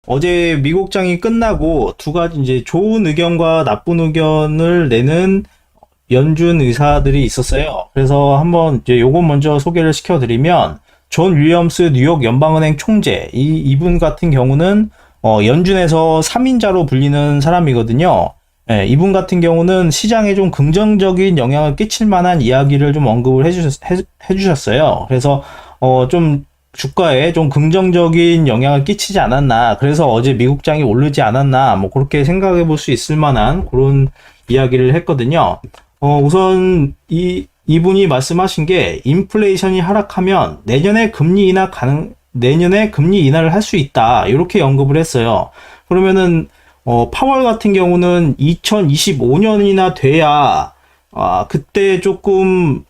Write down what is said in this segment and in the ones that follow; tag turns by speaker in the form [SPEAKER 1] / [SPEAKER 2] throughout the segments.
[SPEAKER 1] 어제 미국장이 끝나고 두 가지 이제 좋은 의견과 나쁜 의견을 내는 연준 의사들이 있었어요. 그래서 한번 이제 요거 먼저 소개를 시켜드리면 존 윌리엄스 뉴욕 연방은행 총재 이분 같은 경우는 연준에서 3인자로 불리는 사람이거든요. 예, 이분 같은 경우는 시장에 좀 긍정적인 영향을 끼칠 만한 이야기를 좀 언급을 해주셨어요. 그래서 좀 주가에 좀 긍정적인 영향을 끼치지 않았나. 그래서 어제 미국장이 오르지 않았나. 뭐 그렇게 생각해 볼 수 있을 만한 그런 이야기를 했거든요. 우선 이분이 말씀하신 게 인플레이션이 하락하면 내년에 금리 인하를 할 수 있다. 이렇게 언급을 했어요. 그러면은 파월 같은 경우는 2025년이나 돼야 그때 조금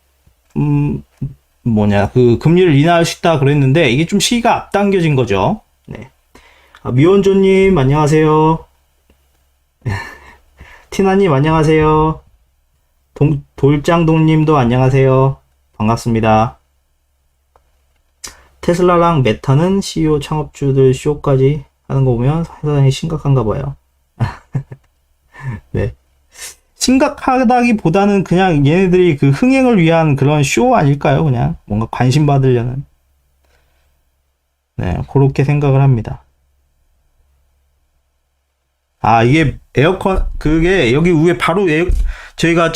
[SPEAKER 1] 금리를 인하할 수 있다 그랬는데 이게 좀 시기가 앞당겨진 거죠. 네. 미원조님 안녕하세요. 티나님 안녕하세요. 돌짱동님도 안녕하세요. 반갑습니다. 테슬라랑 메타는 CEO 창업주들 쇼까지 하는 거 보면 상당히 심각한가 봐요. 네. 심각하다기보다는 그냥 얘네들이 그 흥행을 위한 그런 쇼 아닐까요? 그냥 뭔가 관심 받으려는. 네, 그렇게 생각을 합니다. 이게 에어컨, 그게 여기 위에 바로 저희가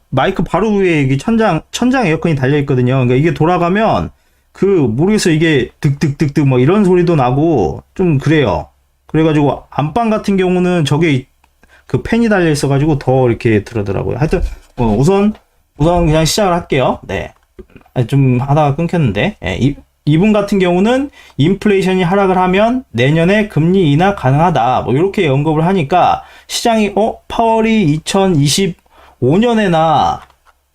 [SPEAKER 1] 마이크 바로 위에 여기 천장 에어컨이 달려있거든요. 그러니까 이게 돌아가면 모르겠어요. 이게 득득득득 뭐 이런 소리도 나고 좀 그래요. 그래가지고 안방 같은 경우는 저게 그 팬이 달려 있어가지고 더 이렇게 들어더라고요. 하여튼 우선 그냥 시작을 할게요. 네, 좀 하다가 끊겼는데 이분 같은 경우는 인플레이션이 하락을 하면 내년에 금리 인하 가능하다. 뭐 이렇게 언급을 하니까 시장이 파월이 2025년에나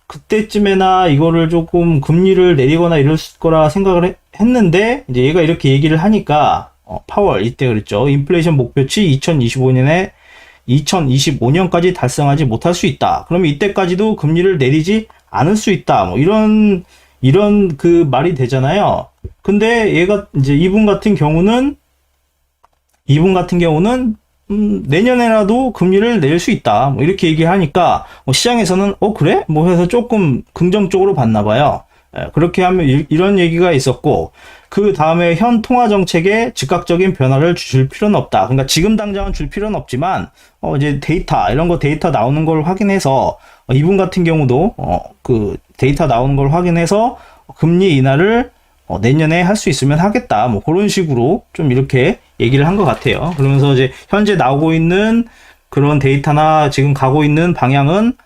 [SPEAKER 1] 그때쯤에나 이거를 조금 금리를 내리거나 이럴 거라 생각을 했는데 이제 얘가 이렇게 얘기를 하니까 파월 이때 그랬죠. 인플레이션 목표치 2025년까지 달성하지 못할 수 있다. 그러면 이때까지도 금리를 내리지 않을 수 있다. 뭐 이런 그 말이 되잖아요. 근데 얘가 이제 이분 같은 경우는 내년에라도 금리를 내릴 수 있다. 뭐 이렇게 얘기하니까 시장에서는 그래? 뭐 해서 조금 긍정적으로 봤나 봐요. 그렇게 하면 이런 얘기가 있었고 그 다음에 현 통화 정책에 즉각적인 변화를 줄 필요는 없다. 그러니까 지금 당장은 줄 필요는 없지만 이제 데이터 나오는 걸 확인해서 이분 같은 경우도 그 데이터 나오는 걸 확인해서 금리 인하를 내년에 할 수 있으면 하겠다. 뭐 그런 식으로 좀 이렇게 얘기를 한 것 같아요. 그러면서 이제 현재 나오고 있는 그런 데이터나 지금 가고 있는 방향은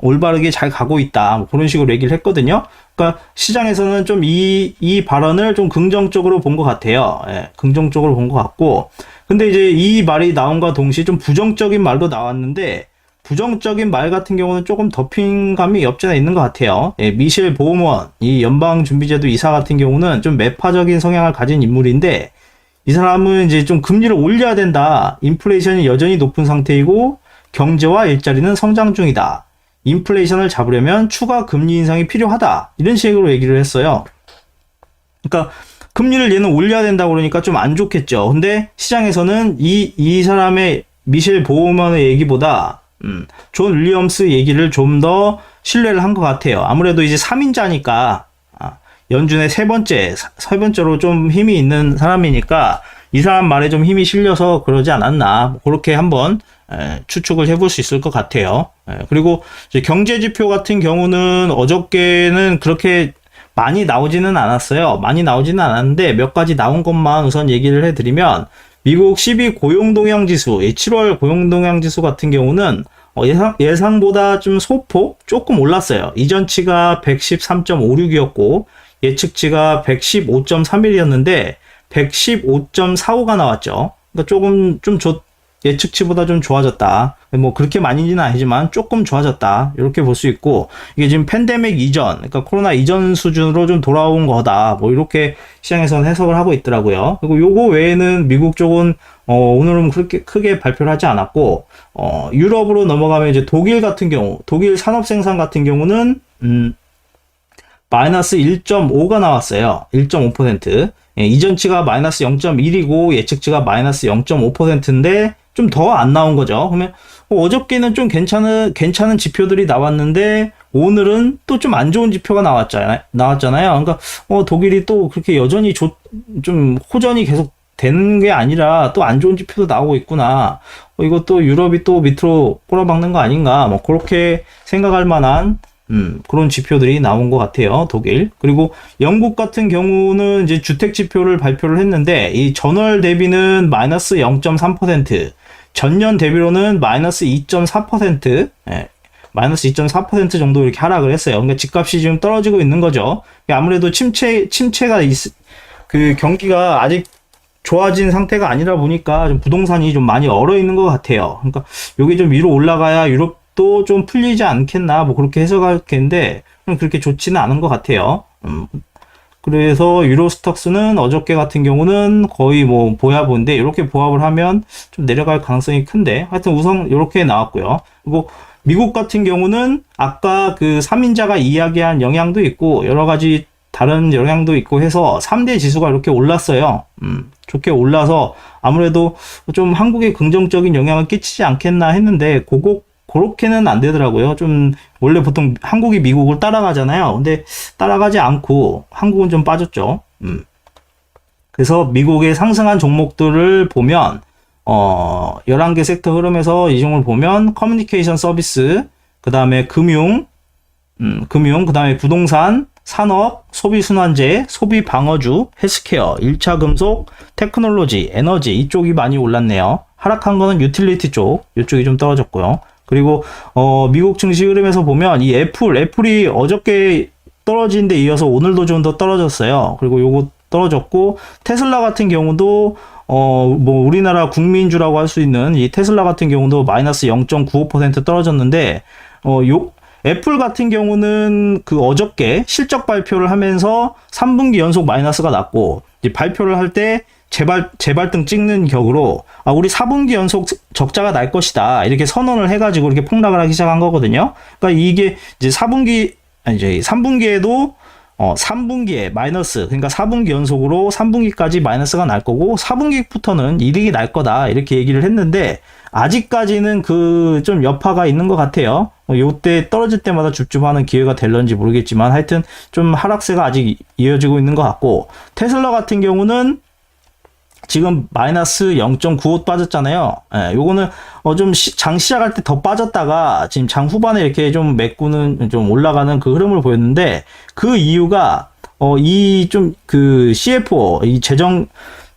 [SPEAKER 1] 올바르게 잘 가고 있다. 뭐 그런 식으로 얘기를 했거든요. 그러니까 시장에서는 좀 이 발언을 좀 긍정적으로 본 것 같아요. 예, 긍정적으로 본 것 같고. 근데 이제 이 말이 나온과 동시에 좀 부정적인 말도 나왔는데 부정적인 말 같은 경우는 조금 덮인 감이 없지 않아 있는 것 같아요. 예, 미셸 보우먼, 이 연방준비제도 이사 같은 경우는 좀 매파적인 성향을 가진 인물인데 이 사람은 이제 좀 금리를 올려야 된다. 인플레이션이 여전히 높은 상태이고 경제와 일자리는 성장 중이다. 인플레이션을 잡으려면 추가 금리 인상이 필요하다. 이런 식으로 얘기를 했어요. 그러니까 금리를 얘는 올려야 된다고 그러니까 좀 안 좋겠죠. 근데 시장에서는 이 사람의 미셸 보우먼의 얘기보다 존 윌리엄스 얘기를 좀 더 신뢰를 한 것 같아요. 아무래도 이제 3인자니까 연준의 세 번째로 좀 힘이 있는 사람이니까 이 사람 말에 좀 힘이 실려서 그러지 않았나. 그렇게 한번 추측을 해볼 수 있을 것 같아요. 그리고 이제 경제 지표 같은 경우는 어저께는 그렇게 많이 나오지는 않았어요. 많이 나오지는 않았는데 몇 가지 나온 것만 우선 얘기를 해드리면 미국 12 고용동향지수, 7월 고용동향지수 같은 경우는 예상보다 좀 소폭 조금 올랐어요. 이전치가 113.56이었고 예측치가 115.31이었는데 115.45가 나왔죠. 그러니까 예측치보다 좀 좋아졌다. 뭐 그렇게 많이는 아니지만 조금 좋아졌다. 이렇게 볼 수 있고 이게 지금 팬데믹 이전, 그러니까 코로나 이전 수준으로 좀 돌아온 거다. 뭐 이렇게 시장에서는 해석을 하고 있더라고요. 그리고 요거 외에는 미국 쪽은 오늘은 그렇게 크게 발표를 하지 않았고 유럽으로 넘어가면 이제 독일 같은 경우, 독일 산업 생산 같은 경우는 마이너스 1.5가 나왔어요. 1.5%. 예, 이전치가 마이너스 0.1이고 예측치가 마이너스 0.5%인데 좀 더 안 나온 거죠. 그러면 어저께는 좀 괜찮은 지표들이 나왔는데 오늘은 또 좀 안 좋은 지표가 나왔잖아요. 그러니까 독일이 또 그렇게 여전히 좀 호전이 계속 되는 게 아니라 또 안 좋은 지표도 나오고 있구나. 이것도 유럽이 또 밑으로 꼬라박는 거 아닌가. 뭐 그렇게 생각할 만한 그런 지표들이 나온 것 같아요. 독일. 그리고 영국 같은 경우는 이제 주택 지표를 발표를 했는데 이 전월 대비는 마이너스 0.3%, 전년 대비로는 마이너스 2.4%, 예, 마이너스 2.4% 정도 이렇게 하락을 했어요. 그러니까 집값이 지금 떨어지고 있는 거죠. 아무래도 침체가 그 경기가 아직 좋아진 상태가 아니라 보니까 좀 부동산이 좀 많이 얼어 있는 것 같아요. 그러니까 요게 좀 위로 올라가야 유럽도 좀 풀리지 않겠나, 뭐 그렇게 해석하겠는데 그렇게 좋지는 않은 것 같아요. 그래서 유로스톡스는 어저께 같은 경우는 거의 뭐 보합인데 이렇게 보합을 하면 좀 내려갈 가능성이 큰데 하여튼 우선 이렇게 나왔고요. 그리고 미국 같은 경우는 아까 그 3인자가 이야기한 영향도 있고 여러 가지 다른 영향도 있고 해서 3대 지수가 이렇게 올랐어요. 좋게 올라서 아무래도 좀 한국에 긍정적인 영향을 끼치지 않겠나 했는데 그렇게는 안 되더라고요. 좀 원래 보통 한국이 미국을 따라가잖아요. 근데 따라가지 않고 한국은 좀 빠졌죠. 그래서 미국의 상승한 종목들을 보면 11개 섹터 흐름에서 이 종목을 보면 커뮤니케이션 서비스, 그 다음에 금융, 그 다음에 부동산, 산업, 소비순환재, 소비방어주, 헬스케어, 1차 금속, 테크놀로지, 에너지 이쪽이 많이 올랐네요. 하락한 거는 유틸리티 쪽, 이쪽이 좀 떨어졌고요. 그리고 미국 증시 흐름에서 보면 이 애플이 어저께 떨어진 데 이어서 오늘도 좀 더 떨어졌어요. 그리고 요거 떨어졌고 테슬라 같은 경우도 뭐 우리나라 국민주라고 할 수 있는 이 테슬라 같은 경우도 마이너스 0.95% 떨어졌는데 애플 같은 경우는 그 어저께 실적 발표를 하면서 3분기 연속 마이너스가 났고 이제 발표를 할 때 재발등 찍는 격으로 우리 4분기 연속 적자가 날 것이다 이렇게 선언을 해가지고 이렇게 폭락을 하기 시작한 거거든요. 그러니까 이게 이제 3분기에도 3분기에 마이너스, 그러니까 4분기 연속으로 3분기까지 마이너스가 날 거고 4분기부터는 이득이 날 거다 이렇게 얘기를 했는데 아직까지는 그 좀 여파가 있는 것 같아요. 요때 떨어질 때마다 줍줍하는 기회가 될런지 모르겠지만 하여튼 좀 하락세가 아직 이어지고 있는 것 같고 테슬라 같은 경우는 지금 마이너스 0.95 빠졌잖아요. 예, 요거는 좀 장 시작할 때 더 빠졌다가 지금 장 후반에 이렇게 좀 메꾸는 좀 올라가는 그 흐름을 보였는데 그 이유가 이 좀 그 CFO 이 재정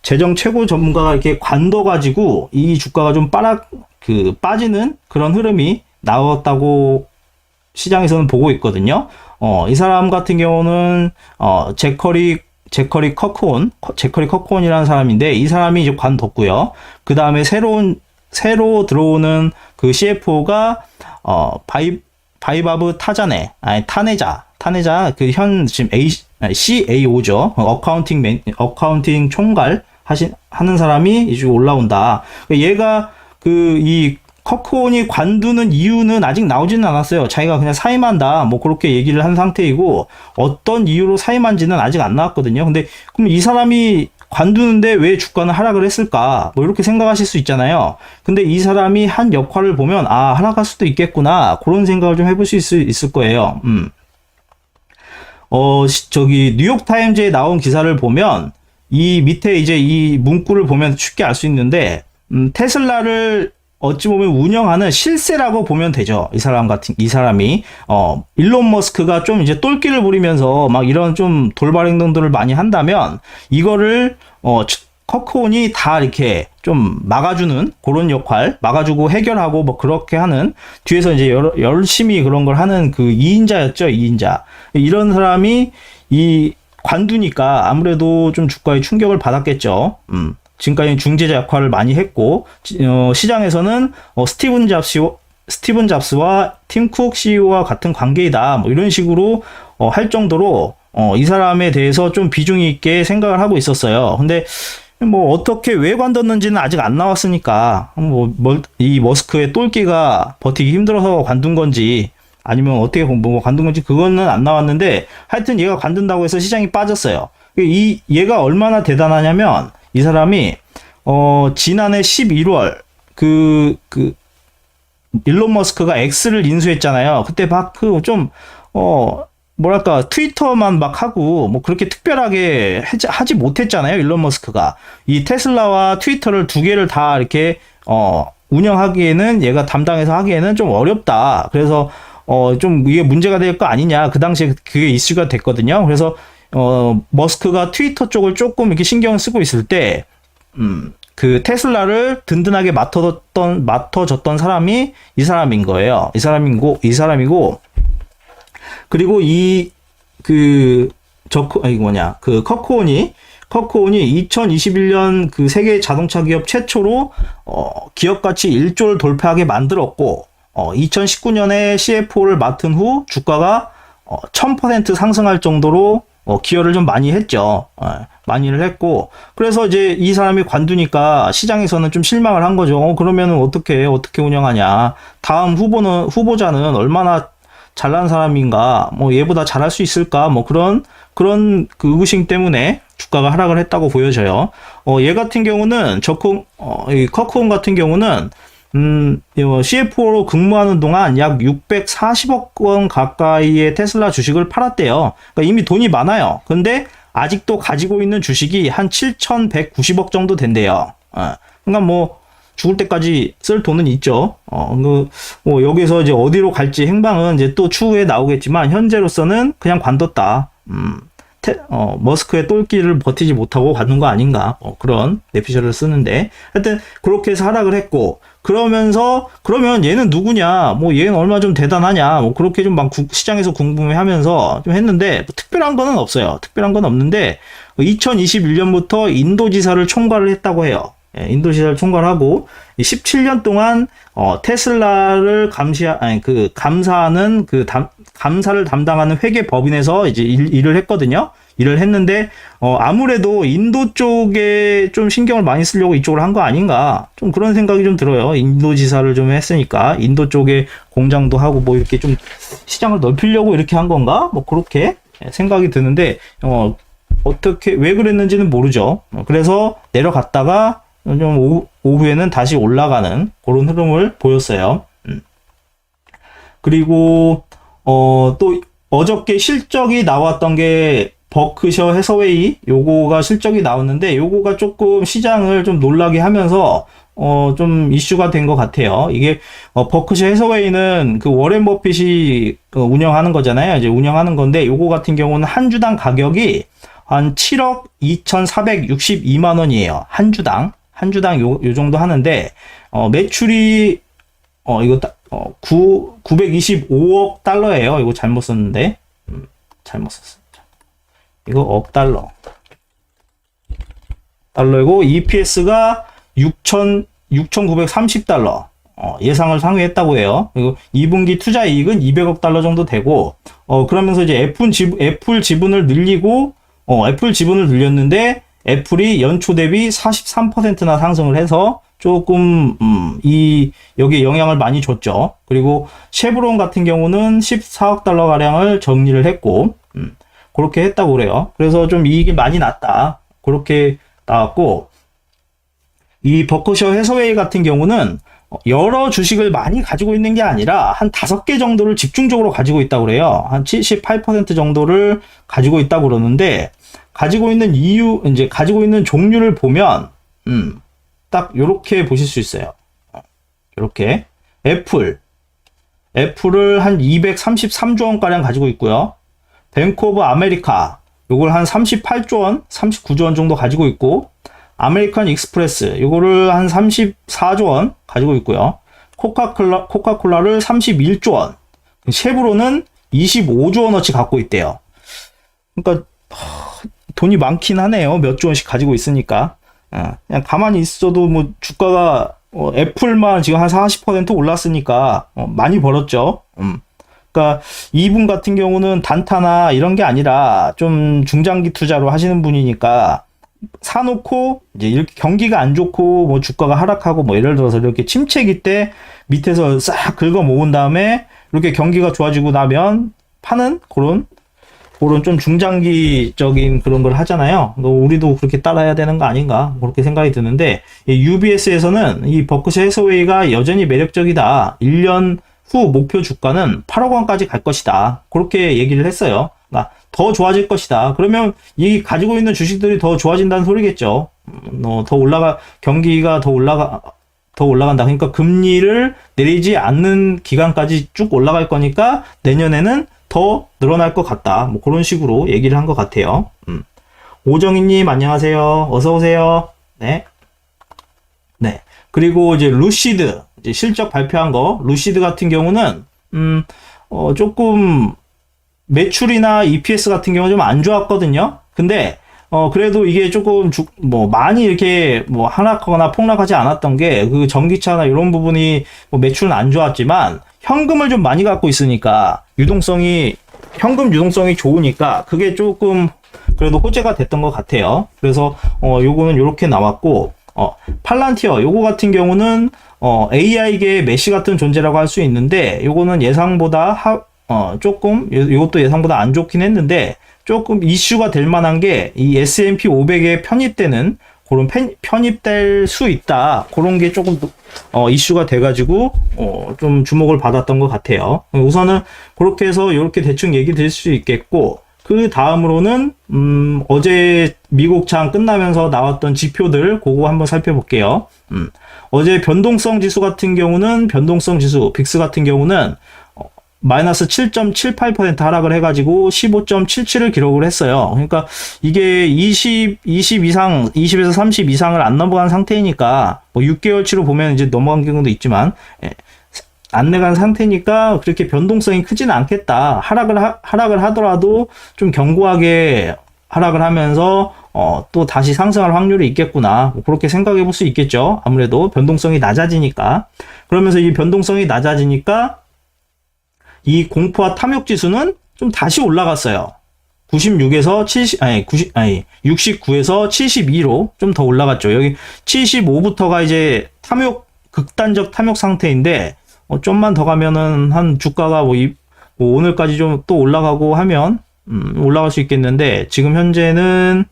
[SPEAKER 1] 최고 전문가가 이렇게 관둬가지고 이 주가가 좀 빠지는 그런 흐름이 나왔다고 시장에서는 보고 있거든요. 이 사람 같은 경우는 제커리 커크온이라는 사람인데 이 사람이 이제 관뒀고요. 그 다음에 새로 들어오는 그 CFO가 바이바브 타네자 그 지금 CAO죠. 어카운팅 총괄 하는 사람이 이제 올라온다. 얘가 이 커크온이 관두는 이유는 아직 나오지는 않았어요. 자기가 그냥 사임한다 뭐 그렇게 얘기를 한 상태이고 어떤 이유로 사임한지는 아직 안 나왔거든요. 근데 그럼 이 사람이 관두는데 왜 주가는 하락을 했을까 뭐 이렇게 생각하실 수 있잖아요. 근데 이 사람이 한 역할을 보면 하락할 수도 있겠구나 그런 생각을 좀 해볼 수 있을 거예요. 뉴욕타임즈에 나온 기사를 보면 이 밑에 이제 이 문구를 보면 쉽게 알 수 있는데 테슬라를 어찌 보면 운영하는 실세라고 보면 되죠. 이 사람이 일론 머스크가 좀 이제 똘끼를 부리면서 막 이런 좀 돌발 행동들을 많이 한다면 이거를 커크온이 다 이렇게 좀 막아주는 그런 역할, 막아주고 해결하고 뭐 그렇게 하는 뒤에서 이제 열심히 그런 걸 하는 그 2인자였죠. 2인자. 이런 사람이 관두니까 아무래도 좀 주가에 충격을 받았겠죠. 지금까지 중재자 역할을 많이 했고 시장에서는 스티븐 잡스와 팀 쿡 CEO와 같은 관계이다 뭐 이런 식으로 할 정도로 이 사람에 대해서 좀 비중 있게 생각을 하고 있었어요. 근데 뭐 어떻게 왜 관뒀는지는 아직 안 나왔으니까 이 머스크의 똘끼가 버티기 힘들어서 관둔 건지 아니면 어떻게 뭐 관둔 건지 그거는 안 나왔는데 하여튼 얘가 관둔다고 해서 시장이 빠졌어요. 얘가 얼마나 대단하냐면 이 사람이 지난해 11월 일론 머스크가 X를 인수했잖아요. 그때 막 뭐랄까, 트위터만 막 하고, 뭐 그렇게 특별하게 하지 못했잖아요. 일론 머스크가. 이 테슬라와 트위터를 두 개를 다 이렇게, 운영하기에는, 얘가 담당해서 하기에는 좀 어렵다. 그래서, 좀 이게 문제가 될 거 아니냐. 그 당시에 그게 이슈가 됐거든요. 그래서, 머스크가 트위터 쪽을 조금 이렇게 신경을 쓰고 있을 때, 그 테슬라를 든든하게 맡아줬던 사람이 이 사람인 거예요. 이 사람이고, 그리고 커코온이 2021년 그 세계 자동차 기업 최초로, 기업 가치 1조를 돌파하게 만들었고, 2019년에 CFO를 맡은 후 주가가, 1000% 상승할 정도로, 기여를 좀 많이 했죠. 많이를 했고, 그래서 이제 이 사람이 관두니까 시장에서는 좀 실망을 한 거죠. 그러면은 어떻게 운영하냐. 다음 후보자는 얼마나 잘난 사람인가, 뭐 얘보다 잘할 수 있을까, 뭐 그런 그 의구심 때문에 주가가 하락을 했다고 보여져요. 얘 같은 경우는 이 커크온 같은 경우는 CFO로 근무하는 동안 약 640억 원 가까이의 테슬라 주식을 팔았대요. 그러니까 이미 돈이 많아요. 근데 아직도 가지고 있는 주식이 한 7,190억 정도 된대요. 그러니까 뭐 죽을 때까지 쓸 돈은 있죠. 여기서 이제 어디로 갈지 행방은 이제 또 추후에 나오겠지만, 현재로서는 그냥 관뒀다. 머스크의 똘끼를 버티지 못하고 관둔 거 아닌가. 그런 내피셜을 쓰는데. 하여튼, 그렇게 해서 하락을 했고, 그러면 얘는 누구냐? 뭐 얘는 얼마 좀 대단하냐? 뭐 그렇게 좀 막 시장에서 궁금해 하면서 좀 했는데, 뭐 특별한 거는 없어요. 특별한 건 없는데, 2021년부터 인도지사를 총괄을 했다고 해요. 인도지사를 총괄하고 17년 동안 테슬라를 감사하는 감사를 담당하는 회계 법인에서 이제 일을 했거든요. 일을 했는데 아무래도 인도 쪽에 좀 신경을 많이 쓰려고 이쪽을 한 거 아닌가, 좀 그런 생각이 좀 들어요. 인도지사를 좀 했으니까 인도 쪽에 공장도 하고 뭐 이렇게 좀 시장을 넓히려고 이렇게 한 건가, 뭐 그렇게 생각이 드는데 어떻게 왜 그랬는지는 모르죠. 그래서 내려갔다가 좀 오후에는 다시 올라가는 그런 흐름을 보였어요. 그리고 또 어저께 실적이 나왔던 게 버크셔 해서웨이, 요거가 실적이 나왔는데 요거가 조금 시장을 좀 놀라게 하면서 좀 이슈가 된 것 같아요. 이게 버크셔 해서웨이는 그 워렌 버핏이 운영하는 거잖아요. 이제 운영하는 건데, 요거 같은 경우는 한 주당 가격이 한 7억 2,462만 원이에요. 한 주당 요 정도 하는데, 매출이, 이거, 925억 달러예요. 이거 잘못 썼는데. 잘못 썼어. 이거 억 달러이고, EPS가 6,930달러. 예상을 상회했다고 해요. 그리고 2분기 투자 이익은 200억 달러 정도 되고, 그러면서 이제 애플 지분을 늘리고, 애플 지분을 늘렸는데, 애플이 연초 대비 43%나 상승을 해서 조금 여기에 영향을 많이 줬죠. 그리고 쉐브론 같은 경우는 14억 달러 가량을 정리를 했고, 그렇게 했다고 그래요. 그래서 좀 이익이 많이 났다, 그렇게 나왔고, 이 버크셔 해서웨이 같은 경우는 여러 주식을 많이 가지고 있는 게 아니라 한 5개 정도를 집중적으로 가지고 있다고 그래요. 한 78% 정도를 가지고 있다고 그러는데, 가지고 있는 가지고 있는 종류를 보면, 딱 요렇게 보실 수 있어요. 요렇게. 애플을 한 233조 원가량 가지고 있고요. 뱅크 오브 아메리카, 요걸 한 38조 원, 39조 원 정도 가지고 있고, 아메리칸 익스프레스, 요거를 한 34조 원 가지고 있고요. 코카콜라를 31조 원, 쉐브론은 25조 원어치 갖고 있대요. 그러니까, 돈이 많긴 하네요. 몇 조 원씩 가지고 있으니까. 그냥 가만히 있어도 뭐 주가가 애플만 지금 한 40% 올랐으니까 많이 벌었죠. 그러니까 이분 같은 경우는 단타나 이런 게 아니라 좀 중장기 투자로 하시는 분이니까, 사놓고 이제 이렇게 경기가 안 좋고 뭐 주가가 하락하고 뭐 예를 들어서 이렇게 침체기 때 밑에서 싹 긁어 모은 다음에 그렇게 경기가 좋아지고 나면 파는 그런 좀 중장기적인 그런 걸 하잖아요. 우리도 그렇게 따라야 되는 거 아닌가 그렇게 생각이 드는데 UBS에서는 이 버크셔 해서웨이가 여전히 매력적이다. 1년 후 목표 주가는 8억 원까지 갈 것이다. 그렇게 얘기를 했어요. 그러니까 더 좋아질 것이다. 그러면 이 가지고 있는 주식들이 더 좋아진다는 소리겠죠. 경기가 더 올라간다. 그러니까 금리를 내리지 않는 기간까지 쭉 올라갈 거니까 내년에는 더 늘어날 것 같다. 뭐 그런 식으로 얘기를 한 것 같아요. 오정희님 안녕하세요. 어서 오세요. 네. 네. 그리고 이제 루시드 이제 실적 발표한 거 루시드 같은 경우는 조금 매출이나 EPS 같은 경우 좀 안 좋았거든요. 근데 그래도 이게 조금 많이 이렇게 하락하거나 폭락하지 않았던 게 그 전기차나 이런 부분이 매출은 안 좋았지만 현금을 좀 많이 갖고 있으니까 현금 유동성이 좋으니까 그게 조금 그래도 호재가 됐던 것 같아요. 그래서 요거는 이렇게 나왔고 팔란티어 요거 같은 경우는 AI계의 메시 같은 존재라고 할 수 있는데 요거는 예상보다 조금 이것도 예상보다 안 좋긴 했는데 조금 이슈가 될 만한 게 이 S&P 500에 편입되는 그런 편입될 수 있다. 그런 게 조금 이슈가 돼가지고 좀 주목을 받았던 것 같아요. 우선은 그렇게 해서 이렇게 대충 얘기 드릴 수 있겠고 그 다음으로는 어제 미국장 끝나면서 나왔던 지표들 그거 한번 살펴볼게요. 어제 변동성 지수 같은 경우는 빅스 같은 경우는 마이너스 7.78% 하락을 해가지고 15.77을 기록을 했어요. 그러니까 이게 20에서 30 이상을 안 넘어간 상태이니까 6개월치로 보면 이제 넘어간 경우도 있지만 안 내간 상태니까 그렇게 변동성이 크지는 않겠다. 하락을 하더라도 좀 견고하게 하락을 하면서 또 다시 상승할 확률이 있겠구나. 그렇게 생각해 볼 수 있겠죠. 아무래도 변동성이 낮아지니까. 그러면서 이 변동성이 낮아지니까 이 공포와 탐욕 지수는 좀 다시 올라갔어요. 69에서 72로 좀 더 올라갔죠. 여기 75부터가 이제 극단적 탐욕 상태인데, 좀만 더 가면은 한 주가가 오늘까지 좀 또 올라가고 하면, 올라갈 수 있겠는데, 지금 현재는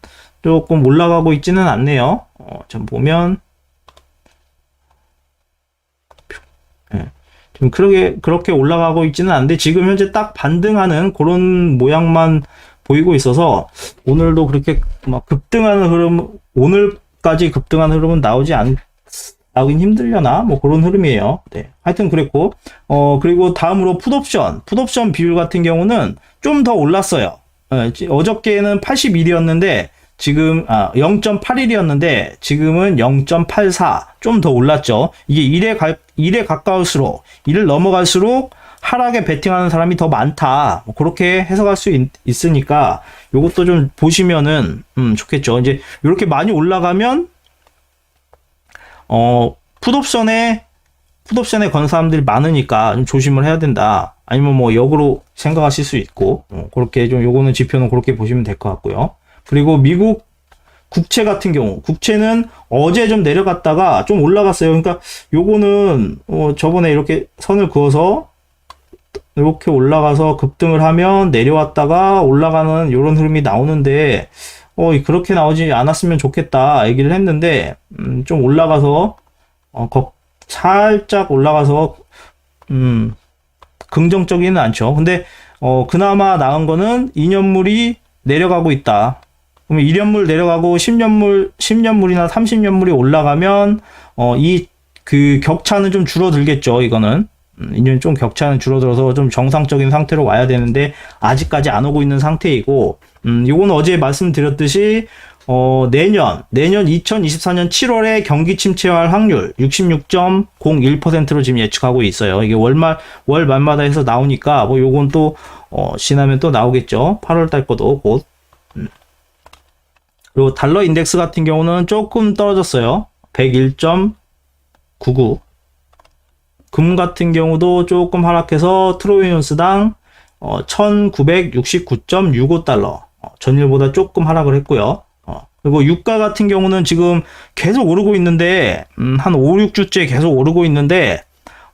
[SPEAKER 1] 조금 올라가고 있지는 않네요. 좀 보면, 좀 그렇게 올라가고 있지는 않은데 지금 현재 딱 반등하는 그런 모양만 보이고 있어서 오늘도 그렇게 오늘까지 급등하는 흐름은 나오긴 힘들려나? 그런 흐름이에요. 네. 하여튼 그랬고, 그리고 다음으로 풋옵션 비율 같은 경우는 좀 더 올랐어요. 어저께는 81이었는데 지금 0.81이었는데 지금은 0.84 좀 더 올랐죠. 이게 1에 가까울수록 1을 넘어갈수록 하락에 베팅하는 사람이 더 많다. 그렇게 해석할 수 있으니까 요것도 좀 보시면은 좋겠죠. 이제 이렇게 많이 올라가면 풋옵션에 건 사람들이 많으니까 좀 조심을 해야 된다. 아니면 역으로 생각하실 수 있고 그렇게 좀 요거는 지표는 그렇게 보시면 될 것 같고요. 그리고 미국 국채 같은 경우, 국채는 어제 좀 내려갔다가 좀 올라갔어요. 그러니까 요거는 저번에 이렇게 선을 그어서 이렇게 올라가서 급등을 하면 내려왔다가 올라가는 이런 흐름이 나오는데 그렇게 나오지 않았으면 좋겠다 얘기를 했는데 좀 올라가서 살짝 올라가서 긍정적이는 않죠. 근데 그나마 나은 거는 2년물이 내려가고 있다. 그러면 1년물 내려가고 10년물이나 30년물이 올라가면 그 격차는 좀 줄어들겠죠. 이거는 이제 좀 격차는 줄어들어서 좀 정상적인 상태로 와야 되는데 아직까지 안 오고 있는 상태이고 요거는 어제 말씀드렸듯이 내년 2024년 7월에 경기 침체할 확률 66.01%로 지금 예측하고 있어요. 이게 월 말마다 해서 나오니까 요건 또 지나면 또 나오겠죠. 8월 달 거도 곧. 그리고 달러 인덱스 같은 경우는 조금 떨어졌어요. 101.99. 금 같은 경우도 조금 하락해서 트로이 온스당 1969.65달러. 전일보다 조금 하락을 했고요. 그리고 유가 같은 경우는 지금 계속 오르고 있는데 한 5, 6주째 계속 오르고 있는데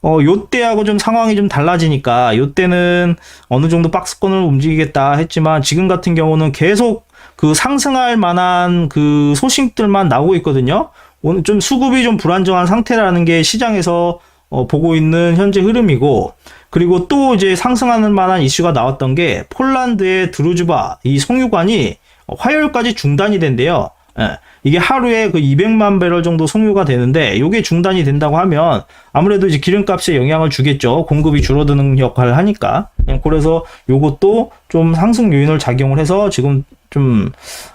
[SPEAKER 1] 요때하고 좀 상황이 좀 달라지니까 요때는 어느 정도 박스권을 움직이겠다 했지만 지금 같은 경우는 계속 그 상승할 만한 그 소식들만 나오고 있거든요. 오늘 좀 수급이 좀 불안정한 상태라는 게 시장에서 보고 있는 현재 흐름이고, 그리고 또 이제 상승하는 만한 이슈가 나왔던 게 폴란드의 드루즈바 이 송유관이 화요일까지 중단이 된대요. 예, 이게 하루에 그 200만 배럴 정도 송유가 되는데 이게 중단이 된다고 하면 아무래도 이제 기름값에 영향을 주겠죠. 공급이 줄어드는 역할을 하니까. 그래서 요것도 좀 상승 요인을 작용을 해서 지금 좀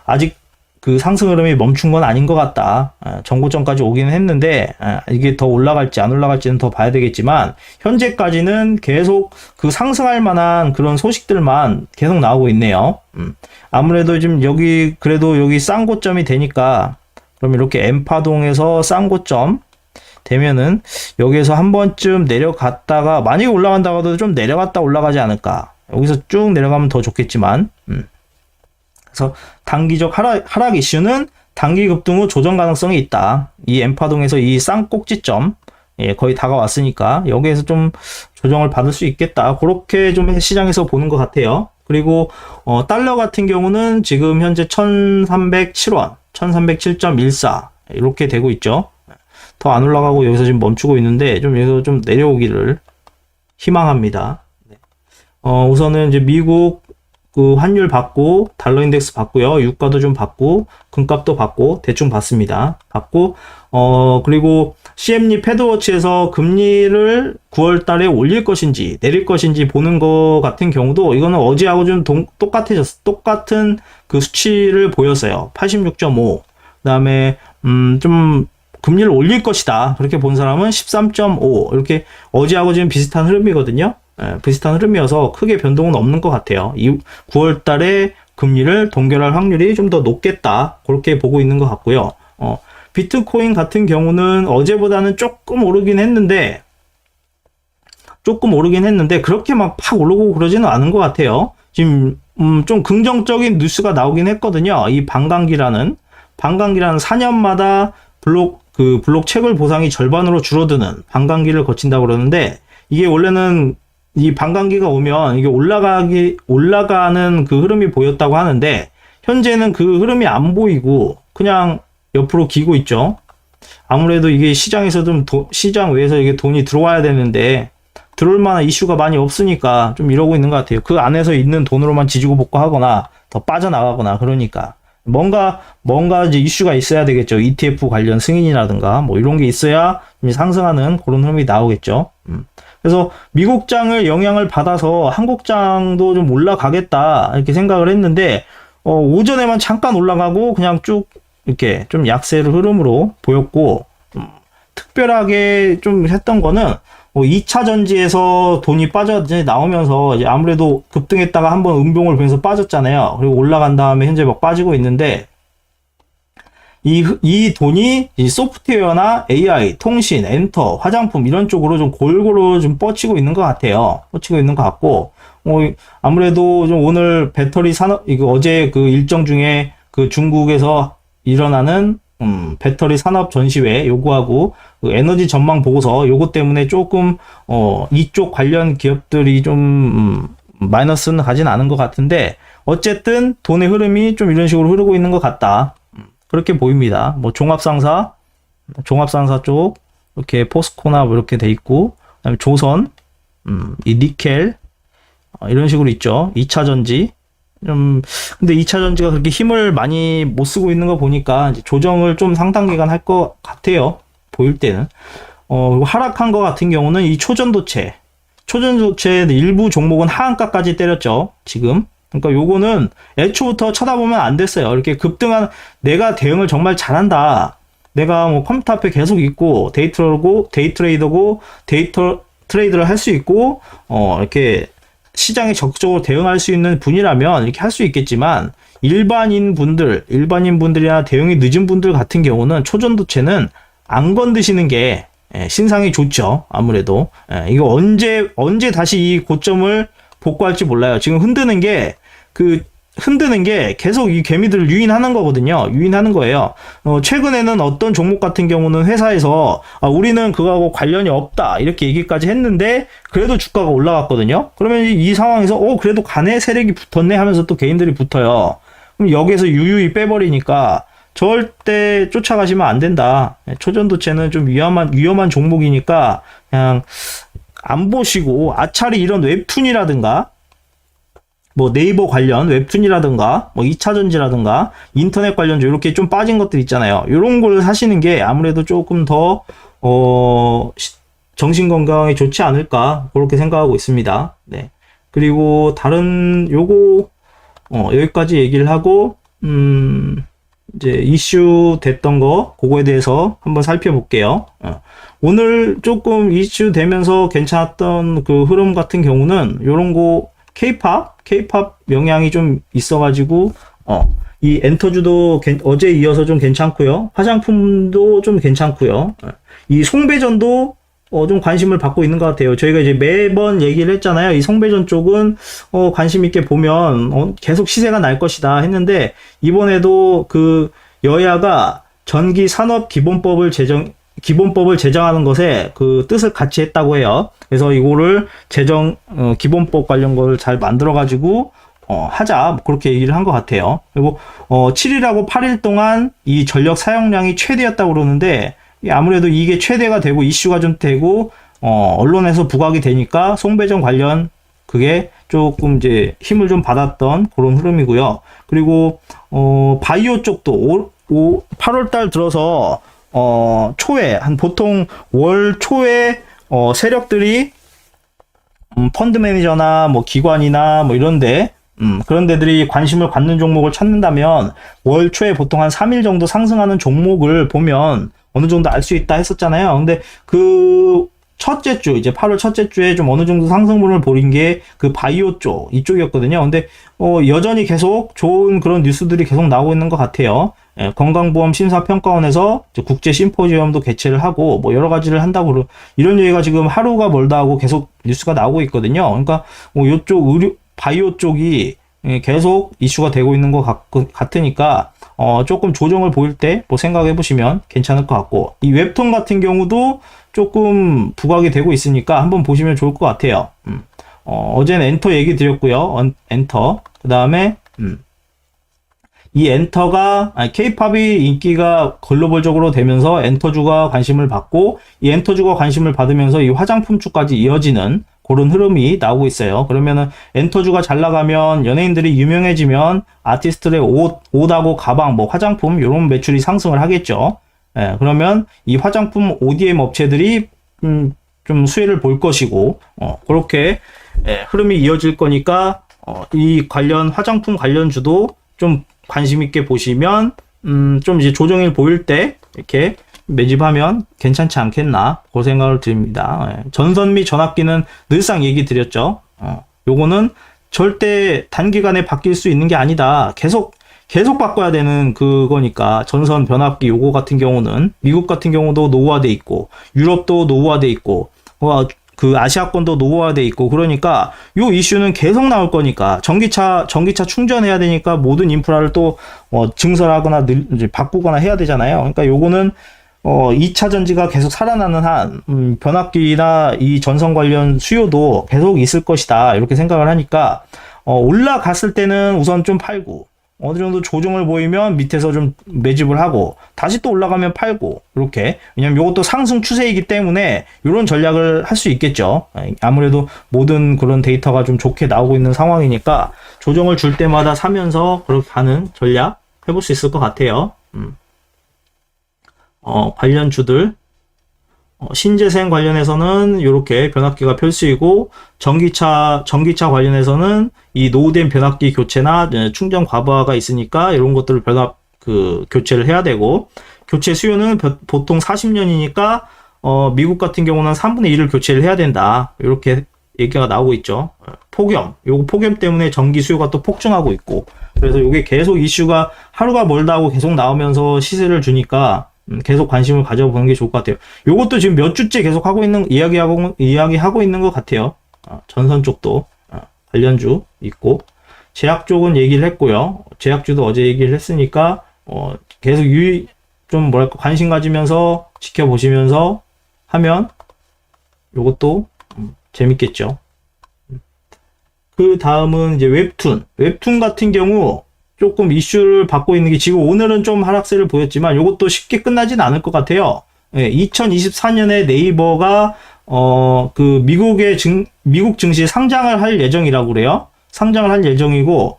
[SPEAKER 1] 아직 그 상승 흐름이 멈춘 건 아닌 것 같다. 전고점까지 오기는 했는데 이게 더 올라갈지 안 올라갈지는 더 봐야 되겠지만 현재까지는 계속 그 상승할 만한 그런 소식들만 계속 나오고 있네요. 아무래도 지금 여기 그래도 여기 싼 고점이 되니까 그럼 이렇게 M파동에서 싼 고점 되면은 여기에서 한 번쯤 내려갔다가 만약에 올라간다고 해도 좀 내려갔다 올라가지 않을까. 여기서 쭉 내려가면 더 좋겠지만 그래서 단기적 하락 이슈는 단기 급등 후 조정 가능성이 있다. 이 M파동에서 이 쌍 꼭지점 거의 다가왔으니까 여기에서 좀 조정을 받을 수 있겠다. 그렇게 좀 시장에서 보는 것 같아요. 그리고 달러 같은 경우는 지금 현재 1307원, 1307.14 이렇게 되고 있죠. 더 안 올라가고 여기서 지금 멈추고 있는데 좀 여기서 좀 내려오기를 희망합니다. 우선은 이제 미국 그 환율 받고 달러 인덱스 받고요. 유가도 좀 받고 금값도 받고 대충 받습니다. 받고 그리고 CME 패드워치에서 금리를 9월 달에 올릴 것인지 내릴 것인지 보는 거 같은 경우도 이거는 어제하고 좀 똑같은 그 수치를 보였어요. 86.5. 그다음에 좀 금리를 올릴 것이다. 그렇게 본 사람은 13.5. 이렇게 어제하고 지금 비슷한 흐름이거든요. 비슷한 흐름이어서 크게 변동은 없는 것 같아요. 9월 달에 금리를 동결할 확률이 좀 더 높겠다. 그렇게 보고 있는 것 같고요. 비트코인 같은 경우는 어제보다는 조금 오르긴 했는데 그렇게 막 팍 오르고 그러지는 않은 것 같아요. 지금 좀 긍정적인 뉴스가 나오긴 했거든요. 이 반감기라는 4년마다 블록 채굴 보상이 절반으로 줄어드는 반감기를 거친다고 그러는데 이게 원래는 이 반감기가 오면 이게 올라가는 그 흐름이 보였다고 하는데 현재는 그 흐름이 안 보이고 그냥 옆으로 기고 있죠. 아무래도 이게 시장에서 좀 시장 외에서 이게 돈이 들어와야 되는데 들어올 만한 이슈가 많이 없으니까 좀 이러고 있는 것 같아요. 그 안에서 있는 돈으로만 지지고 볶고 하거나 더 빠져나가거나 그러니까 뭔가 이제 이슈가 있어야 되겠죠. ETF 관련 승인이라든가 뭐 이런 게 있어야 상승하는 그런 흐름이 나오겠죠. 그래서 미국장을 영향을 받아서 한국장도 좀 올라가겠다 이렇게 생각을 했는데 오전에만 잠깐 올라가고 그냥 쭉 이렇게 좀 약세를 흐름으로 보였고 특별하게 좀 했던 거는 2차 전지에서 돈이 나오면서 이제 아무래도 급등했다가 한번 음봉을 보면서 빠졌잖아요. 그리고 올라간 다음에 현재 막 빠지고 있는데 이 돈이 이 소프트웨어나 AI, 통신, 엔터, 화장품 이런 쪽으로 좀 골고루 좀 뻗치고 있는 것 같아요. 뻗치고 있는 것 같고 아무래도 좀 오늘 배터리 산업 이거 어제 그 일정 중에 그 중국에서 일어나는 배터리 산업 전시회 요구하고 그 에너지 전망 보고서 요거 때문에 조금 이쪽 관련 기업들이 좀 마이너스는 가진 않은 것 같은데 어쨌든 돈의 흐름이 좀 이런 식으로 흐르고 있는 것 같다. 그렇게 보입니다. 뭐 종합상사 쪽 이렇게 포스코나 뭐 이렇게 돼 있고 그다음에 조선, 이 니켈 이런 식으로 있죠. 2차 전지 근데 2차 전지가 그렇게 힘을 많이 못 쓰고 있는 거 보니까 이제 조정을 좀 상당 기간 할 것 같아요. 보일 때는. 하락한 거 같은 경우는 이 초전도체 일부 종목은 하한가까지 때렸죠. 지금. 그러니까 요거는 애초부터 쳐다보면 안 됐어요. 이렇게 급등한 내가 대응을 정말 잘한다. 내가 뭐 컴퓨터 앞에 계속 있고 데이 트레이더고 데이터 트레이드를 할 수 있고 이렇게 시장에 적극적으로 대응할 수 있는 분이라면 이렇게 할 수 있겠지만 일반인 분들이나 대응이 늦은 분들 같은 경우는 초전도체는 안 건드시는 게 신상이 좋죠. 아무래도 이거 언제 다시 이 고점을 복구할지 몰라요. 지금 흔드는 게 그 흔드는 게 계속 이 개미들을 유인하는 거거든요. 유인하는 거예요. 최근에는 어떤 종목 같은 경우는 회사에서 우리는 그거하고 관련이 없다 이렇게 얘기까지 했는데 그래도 주가가 올라갔거든요. 그러면 이 상황에서 그래도 간에 세력이 붙었네 하면서 또 개인들이 붙어요. 그럼 여기서 유유히 빼버리니까 절대 쫓아가시면 안 된다. 초전도체는 좀 위험한 종목이니까 그냥 안 보시고 아차리 이런 웹툰이라든가 뭐 네이버 관련 웹툰이라든가 뭐 2차전지라든가 인터넷 관련주 이렇게 좀 빠진 것들 있잖아요. 이런 걸 사시는 게 아무래도 조금 더 정신 건강에 좋지 않을까 그렇게 생각하고 있습니다. 네. 그리고 다른 요거 여기까지 얘기를 하고 이제 이슈 됐던 거 그거에 대해서 한번 살펴볼게요. 오늘 조금 이슈 되면서 괜찮았던 그 흐름 같은 경우는 요런 거 K-팝 영향이 좀 있어가지고 이 엔터주도 어제 이어서 좀 괜찮고요. 화장품도 좀 괜찮고요. 이 송배전도 좀 관심을 받고 있는 것 같아요. 저희가 이제 매번 얘기를 했잖아요. 이 송배전 쪽은 관심 있게 보면 계속 시세가 날 것이다 했는데 이번에도 그 여야가 전기산업기본법을 제정하는 것에 그 뜻을 같이 했다고 해요. 그래서 이거를 기본법 관련 걸 잘 만들어가지고, 하자. 그렇게 얘기를 한 것 같아요. 그리고, 7일하고 8일 동안 이 전력 사용량이 최대였다고 그러는데, 아무래도 이게 최대가 되고 이슈가 좀 되고, 언론에서 부각이 되니까 송배전 관련 그게 조금 이제 힘을 좀 받았던 그런 흐름이고요. 그리고, 바이오 쪽도 8월 달 들어서, 초에, 보통 월 초에, 세력들이, 펀드 매니저나 뭐 기관이나 뭐 이런데, 그런 데들이 관심을 갖는 종목을 찾는다면, 월 초에 보통 한 3일 정도 상승하는 종목을 보면 어느 정도 알 수 있다 했었잖아요. 근데 그, 첫째 주, 이제 8월 첫째 주에 좀 어느 정도 상승분을 보인 게 그 바이오 쪽, 이쪽이었거든요. 근데, 여전히 계속 좋은 그런 뉴스들이 계속 나오고 있는 것 같아요. 예, 건강보험 심사평가원에서 국제 심포지엄도 개최를 하고, 뭐 여러 가지를 한다고, 이런 얘기가 지금 하루가 멀다 하고 계속 뉴스가 나오고 있거든요. 그러니까, 요쪽 바이오 쪽이 계속 이슈가 되고 있는 것 같으니까, 조금 조정을 보일 때, 뭐 생각해 보시면 괜찮을 것 같고, 이 웹툰 같은 경우도 조금 부각이 되고 있으니까 한번 보시면 좋을 것 같아요. 어제는 엔터 얘기 드렸고요. 엔터. 그 다음에, 이 엔터가, K-팝이 인기가 글로벌적으로 되면서 엔터주가 관심을 받고, 이 엔터주가 관심을 받으면서 이 화장품주까지 이어지는 그런 흐름이 나오고 있어요. 그러면은 엔터주가 잘 나가면 연예인들이 유명해지면 아티스트의 옷하고 가방, 뭐 화장품, 이런 매출이 상승을 하겠죠. 예, 그러면 이 화장품 ODM 업체들이 좀 수혜를 볼 것이고 그렇게 흐름이 이어질 거니까 이 관련 화장품 관련주도 좀 관심 있게 보시면 좀 이제 조정일 보일 때 이렇게 매집하면 괜찮지 않겠나 그 생각을 드립니다. 전선 및 전압기는 늘상 얘기 드렸죠. 요거는 절대 단기간에 바뀔 수 있는 게 아니다. 계속 바꿔야 되는 그거니까 전선 변압기 요거 같은 경우는 미국 같은 경우도 노후화돼 있고 유럽도 노후화돼 있고 그 아시아권도 노후화돼 있고 그러니까 요 이슈는 계속 나올 거니까 전기차 충전해야 되니까 모든 인프라를 또 증설하거나 이제 바꾸거나 해야 되잖아요. 그러니까 요거는 2차 전지가 계속 살아나는 한 변압기나 이 전선 관련 수요도 계속 있을 것이다 이렇게 생각을 하니까 올라갔을 때는 우선 좀 팔고 어느 정도 조정을 보이면 밑에서 좀 매집을 하고 다시 또 올라가면 팔고 이렇게 왜냐면 이것도 상승 추세이기 때문에 이런 전략을 할 수 있겠죠. 아무래도 모든 그런 데이터가 좀 좋게 나오고 있는 상황이니까 조정을 줄 때마다 사면서 그렇게 가는 전략 해볼 수 있을 것 같아요. 관련주들 신재생 관련해서는 이렇게 변압기가 필수이고 전기차 관련해서는 이 노후된 변압기 교체나 충전 과부하가 있으니까 이런 것들을 교체를 해야 되고 교체 수요는 보통 40년이니까 미국 같은 경우는 3분의 1을 교체를 해야 된다 이렇게 얘기가 나오고 있죠. 폭염 때문에 전기 수요가 또 폭증하고 있고 그래서 이게 계속 이슈가 하루가 멀다 하고 계속 나오면서 시세를 주니까 계속 관심을 가져보는 게 좋을 것 같아요. 요것도 지금 몇 주째 계속 이야기하고 있는 것 같아요. 전선 쪽도 관련주 있고 제약 쪽은 얘기를 했고요. 제약주도 어제 얘기를 했으니까 계속 좀 뭐랄까 관심 가지면서 지켜보시면서 하면 요것도 재밌겠죠. 그 다음은 이제 웹툰 같은 경우 조금 이슈를 받고 있는 게 지금 오늘은 좀 하락세를 보였지만 요것도 쉽게 끝나진 않을 것 같아요. 2024년에 네이버가 그 미국 증시에 상장을 할 예정이라고 그래요. 상장을 할 예정이고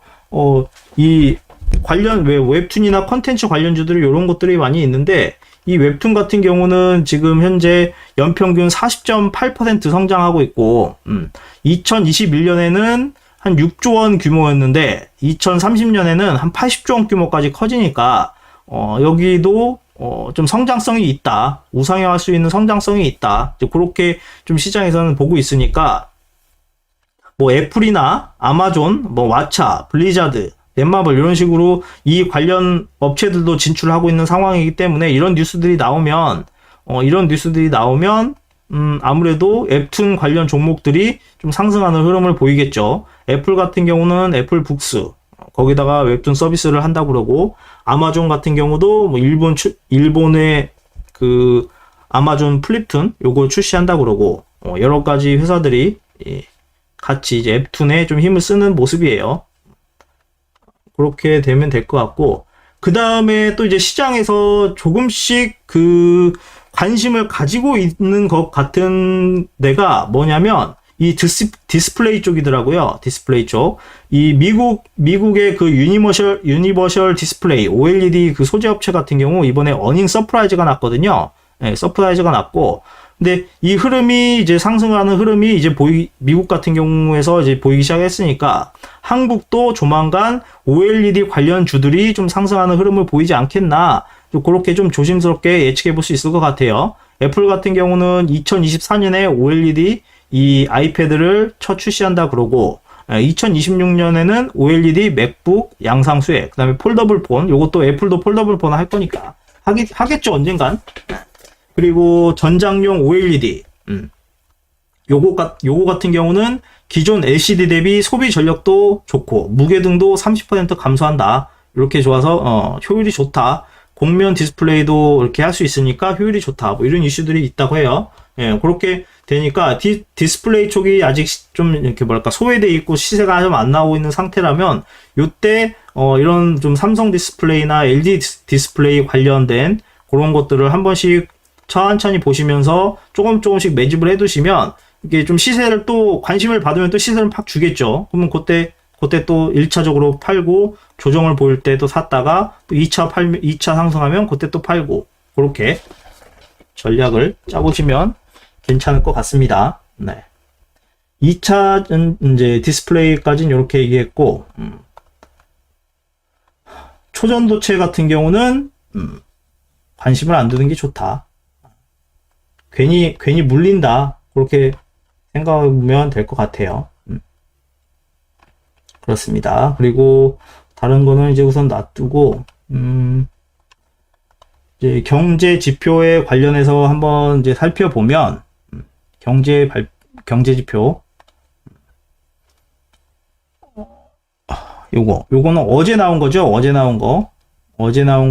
[SPEAKER 1] 이 관련 웹툰이나 컨텐츠 관련주들이 이런 것들이 많이 있는데 이 웹툰 같은 경우는 지금 현재 연평균 40.8% 성장하고 있고 2021년에는 한 6조 원 규모였는데 2030년에는 한 80조 원 규모까지 커지니까 여기도 좀 성장성이 있다. 우상향할 수 있는 성장성이 있다. 그렇게 좀 시장에서는 보고 있으니까 뭐 애플이나 아마존, 뭐 왓챠, 블리자드, 넷마블 이런 식으로 이 관련 업체들도 진출하고 있는 상황이기 때문에 이런 뉴스들이 나오면 아무래도 웹툰 관련 종목들이 좀 상승하는 흐름을 보이겠죠. 애플 같은 경우는 애플 북스 거기다가 웹툰 서비스를 한다고 그러고 아마존 같은 경우도 뭐 일본의 그 아마존 플립툰 요거 출시한다고 그러고 여러 가지 회사들이 같이 이제 웹툰에 좀 힘을 쓰는 모습이에요. 그렇게 되면 될 것 같고 그 다음에 또 이제 시장에서 조금씩 그 관심을 가지고 있는 것 같은 데가 뭐냐면 이 디스플레이 쪽이더라고요. 디스플레이 쪽. 이 미국의 그 유니버셜 디스플레이 OLED 그 소재 업체 같은 경우 이번에 어닝 서프라이즈가 났거든요. 네, 서프라이즈가 났고 근데 이 흐름이 이제 상승하는 흐름이 이제 미국 같은 경우에서 이제 보이기 시작했으니까 한국도 조만간 OLED 관련 주들이 좀 상승하는 흐름을 보이지 않겠나 그렇게 좀 조심스럽게 예측해 볼 수 있을 것 같아요. 애플 같은 경우는 2024년에 OLED 이 아이패드를 첫 출시한다 그러고 2026년에는 OLED 맥북 양상수에 그 다음에 폴더블 폰 요것도 애플도 폴더블 폰 할 거니까 하겠죠 언젠간. 그리고 전장용 OLED 요거 같은 경우는 기존 LCD 대비 소비 전력도 좋고 무게 등도 30% 감소한다. 이렇게 좋아서 효율이 좋다. 곡면 디스플레이도 이렇게 할 수 있으니까 효율이 좋다. 뭐 이런 이슈들이 있다고 해요. 예, 그렇게 되니까 디스플레이 쪽이 아직 좀 이렇게 뭐랄까 소외돼 있고 시세가 좀 안 나오고 있는 상태라면 요때 이런 좀 삼성 디스플레이나 LG 디스플레이 관련된 그런 것들을 한 번씩 천천히 보시면서 조금씩 매집을 해두시면 이게 좀 시세를 또 관심을 받으면 또 시세를 팍 주겠죠. 그러면 그때 또 1차적으로 팔고 조정을 보일 때 또 샀다가 또 2차 상승하면 그때 또 팔고 그렇게 전략을 짜보시면 괜찮을 것 같습니다. 네. 2차 이제 디스플레이까지는 이렇게 얘기했고 초전도체 같은 경우는 관심을 안 두는 게 좋다. 괜히 물린다. 그렇게 생각하면 될 것 같아요. 그렇습니다. 그리고 다른 거는 이제 우선 놔두고 이제 경제 지표에 관련해서 한번 이제 살펴보면 경제 지표 요거는 어제 나온 거죠. 어제 나온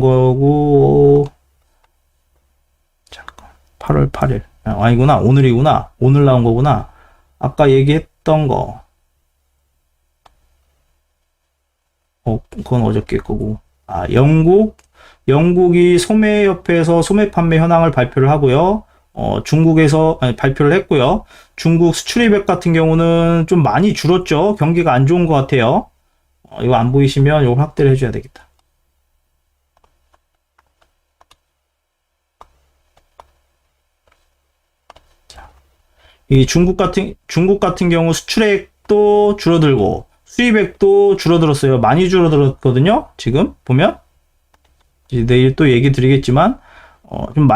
[SPEAKER 1] 거고 잠깐 8월 8일 아니구나. 오늘이구나. 오늘 나온 거구나. 아까 얘기했던 거 그건 어저께 거고 영국이 소매협회에서 소매 판매 현황을 발표를 하고요. 중국에서 발표를 했고요. 중국 수출입액 같은 경우는 좀 많이 줄었죠. 경기가 안 좋은 것 같아요. 이거 안 보이시면 이거 확대를 해줘야 되겠다. 자, 이 중국 같은 경우 수출액도 줄어들고 수입액도 줄어들었어요. 많이 줄어들었거든요. 지금 보면 내일 또 얘기 드리겠지만 좀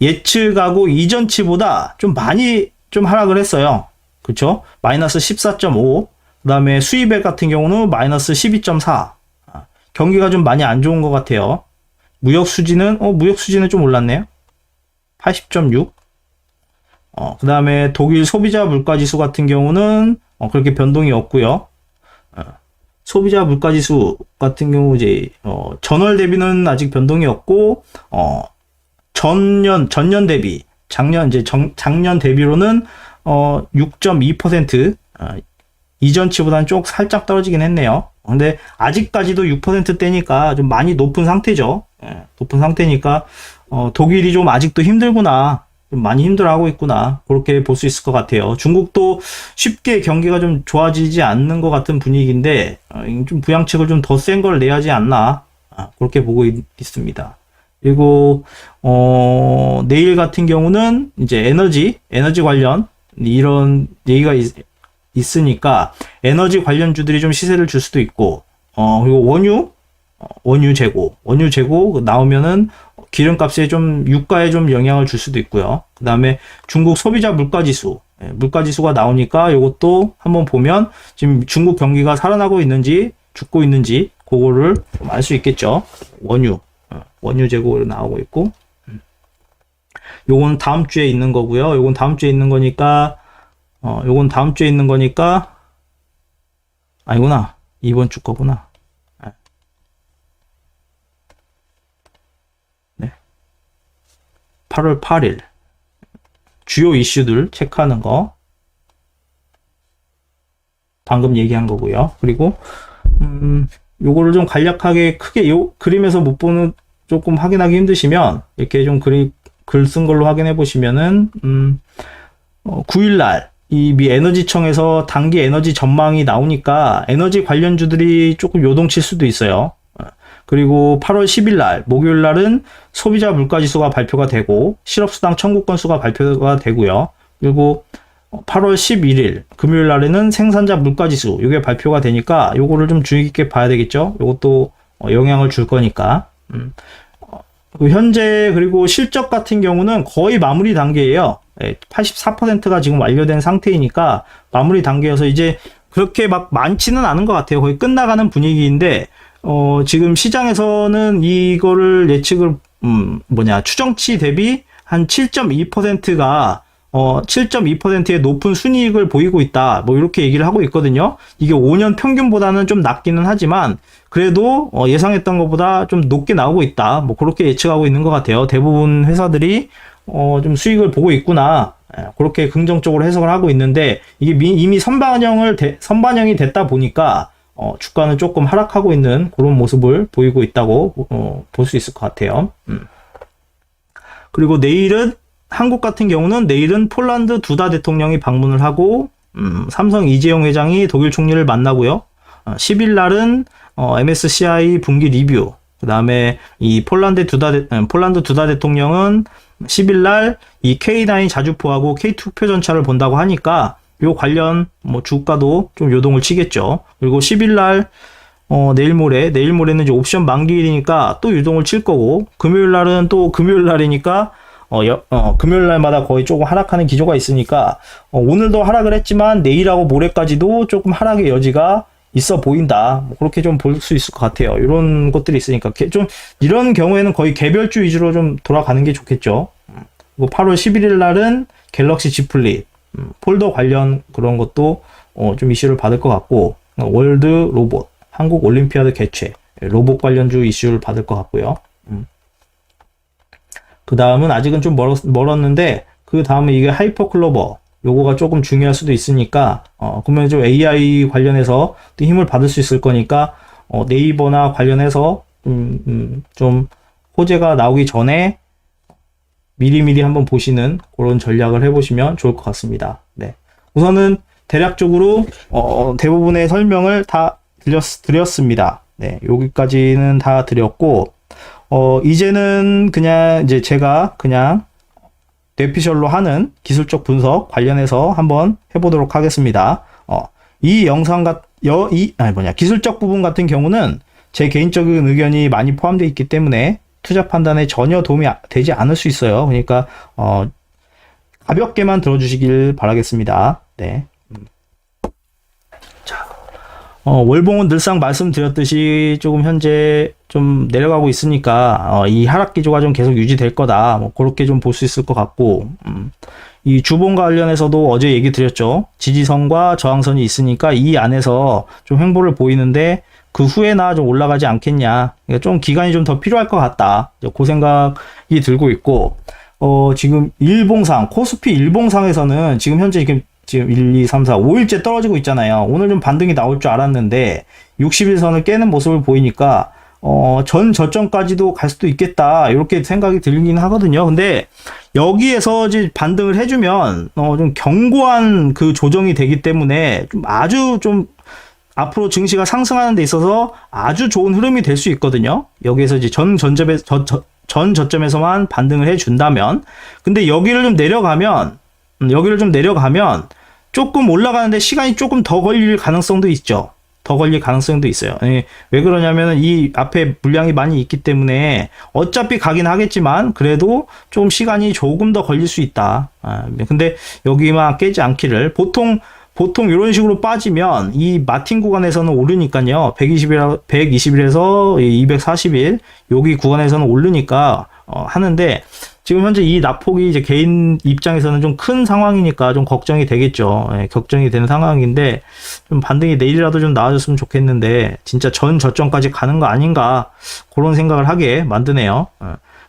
[SPEAKER 1] 예측하고 이전치보다 좀 많이 좀 하락을 했어요. 그쵸? 마이너스 14.5. 그 다음에 수입액 같은 경우는 마이너스 12.4. 경기가 좀 많이 안 좋은 것 같아요. 무역 수지는 좀 올랐네요. 80.6. 그 다음에 독일 소비자 물가지수 같은 경우는 그렇게 변동이 없고요. 소비자 물가지수 같은 경우 이제 전월 대비는 아직 변동이 없고 전년 대비 작년 대비로는 6.2% 이전치보다는 좀 살짝 떨어지긴 했네요. 근데 아직까지도 6%대니까 좀 많이 높은 상태죠. 높은 상태니까 독일이 좀 아직도 힘들구나. 좀 많이 힘들어하고 있구나. 그렇게 볼 수 있을 것 같아요. 중국도 쉽게 경기가 좀 좋아지지 않는 것 같은 분위기인데 좀 부양책을 좀 더 센 걸 내야지 않나. 그렇게 보고 있습니다. 그리고 내일 같은 경우는 이제 에너지 관련 이런 얘기가 있으니까 에너지 관련주들이 좀 시세를 줄 수도 있고 그리고 원유 재고 나오면은 기름값에 좀 유가에 좀 영향을 줄 수도 있고요. 그 다음에 중국 소비자 물가지수가 나오니까 이것도 한번 보면 지금 중국 경기가 살아나고 있는지 죽고 있는지 그거를 알 수 있겠죠. 원유 재고 나오고 있고 요건 다음 주에 있는 거고요. 요건 다음 주에 있는 거니까 아니구나. 이번 주 거구나. 네. 8월 8일 주요 이슈들 체크하는 거 방금 얘기한 거고요. 그리고 요거를 좀 간략하게 크게 요 그림에서 못 보는 조금 확인하기 힘드시면 이렇게 좀 글 쓴 걸로 확인해 보시면은 9일날 이 미 에너지청에서 단기 에너지 전망이 나오니까 에너지 관련주들이 조금 요동칠 수도 있어요. 그리고 8월 10일 날 목요일 날은 소비자 물가지수가 발표가 되고 실업수당 청구 건수가 발표가 되고요. 그리고 8월 11일 금요일 날에는 생산자 물가지수 이게 발표가 되니까 요거를 좀 주의 깊게 봐야 되겠죠. 요것도 영향을 줄 거니까. 현재 그리고 실적 같은 경우는 거의 마무리 단계예요. 84%가 지금 완료된 상태이니까 마무리 단계여서 이제 그렇게 막 많지는 않은 것 같아요. 거의 끝나가는 분위기인데 지금 시장에서는 이거를 예측을 추정치 대비 한 7.2%가 7.2%의 높은 순이익을 보이고 있다. 뭐 이렇게 얘기를 하고 있거든요. 이게 5년 평균보다는 좀 낮기는 하지만 그래도 예상했던 것보다 좀 높게 나오고 있다. 뭐 그렇게 예측하고 있는 것 같아요. 대부분 회사들이 좀 수익을 보고 있구나. 그렇게 긍정적으로 해석을 하고 있는데 이게 이미 선반영이 됐다 보니까 주가는 조금 하락하고 있는 그런 모습을 보이고 있다고 볼 수 있을 것 같아요. 그리고 한국 같은 경우는 내일은 폴란드 두다 대통령이 방문을 하고 삼성 이재용 회장이 독일 총리를 만나고요. 10일 날은 MSCI 분기 리뷰, 그 다음에 이 폴란드 두다 대통령은 10일 날 이 K9 자주포하고 K2 표전차를 본다고 하니까 요 관련 주가도 좀 요동을 치겠죠. 그리고 10일 날 내일 모레는 이제 옵션 만기일이니까 또 유동을 칠 거고, 금요일 날은 또 금요일 날이니까 금요일 날마다 거의 조금 하락하는 기조가 있으니까 오늘도 하락을 했지만 내일하고 모레까지도 조금 하락의 여지가 있어 보인다. 그렇게 좀 볼 수 있을 것 같아요. 이런 것들이 있으니까 좀 이런 경우에는 거의 개별주 위주로 좀 돌아가는 게 좋겠죠. 그리고 8월 11일 날은 갤럭시 Z 플립 폴더 관련 그런 것도 좀 이슈를 받을 것 같고, 월드 로봇, 한국 올림피아드 개최 로봇 관련주 이슈를 받을 것 같고요. 그 다음은 아직은 좀 멀었는데 그 다음에 이게 하이퍼 클로버 요거가 조금 중요할 수도 있으니까 그러면 좀 AI 관련해서 또 힘을 받을 수 있을 거니까 네이버나 관련해서 좀 호재가 나오기 전에 미리미리 한번 보시는 그런 전략을 해보시면 좋을 것 같습니다. 네. 우선은 대략적으로 대부분의 설명을 다 드렸습니다. 네, 여기까지는 다 드렸고 이제는 그냥 이제 제가 그냥 뇌피셜로 하는 기술적 분석 관련해서 한번 해보도록 하겠습니다. 이 기술적 부분 같은 경우는 제 개인적인 의견이 많이 포함되어 있기 때문에 투자 판단에 전혀 도움이 되지 않을 수 있어요. 그러니까 가볍게만 들어주시길 바라겠습니다. 네. 자, 월봉은 늘상 말씀드렸듯이 조금 현재 좀 내려가고 있으니까 이 하락 기조가 좀 계속 유지될 거다. 뭐 그렇게 좀 볼 수 있을 것 같고, 이 주봉 관련해서도 어제 얘기 드렸죠. 지지선과 저항선이 있으니까 이 안에서 좀 횡보를 보이는데 그 후에나 좀 올라가지 않겠냐. 그러니까 좀 기간이 좀 더 필요할 것 같다. 그 생각이 들고 있고, 지금 일봉상, 코스피 일봉상에서는 지금 현재 지금 1, 2, 3, 4, 5일째 떨어지고 있잖아요. 오늘 좀 반등이 나올 줄 알았는데 60일선을 깨는 모습을 보이니까 전 저점까지도 갈 수도 있겠다. 이렇게 생각이 들긴 하거든요. 근데 여기에서 이제 반등을 해주면 좀 견고한 그 조정이 되기 때문에 좀 아주 좀 앞으로 증시가 상승하는 데 있어서 아주 좋은 흐름이 될 수 있거든요. 여기에서 이제 전 저점에서만 반등을 해준다면. 근데 여기를 좀 내려가면 조금 올라가는데 시간이 조금 더 걸릴 가능성도 있죠. 더 걸릴 가능성도 있어요. 왜 그러냐면 이 앞에 물량이 많이 있기 때문에 어차피 가긴 하겠지만 그래도 좀 시간이 조금 더 걸릴 수 있다. 근데 여기만 깨지 않기를 보통 이런 식으로 빠지면 이 마틴 구간에서는 오르니까요. 120일에서 240일 여기 구간에서는 오르니까 하는데 지금 현재 이 낙폭이 이제 개인 입장에서는 좀 큰 상황이니까 좀 걱정이 되겠죠. 걱정이 되는 상황인데 좀 반등이 내일이라도 좀 나와줬으면 좋겠는데 진짜 전 저점까지 가는 거 아닌가 그런 생각을 하게 만드네요.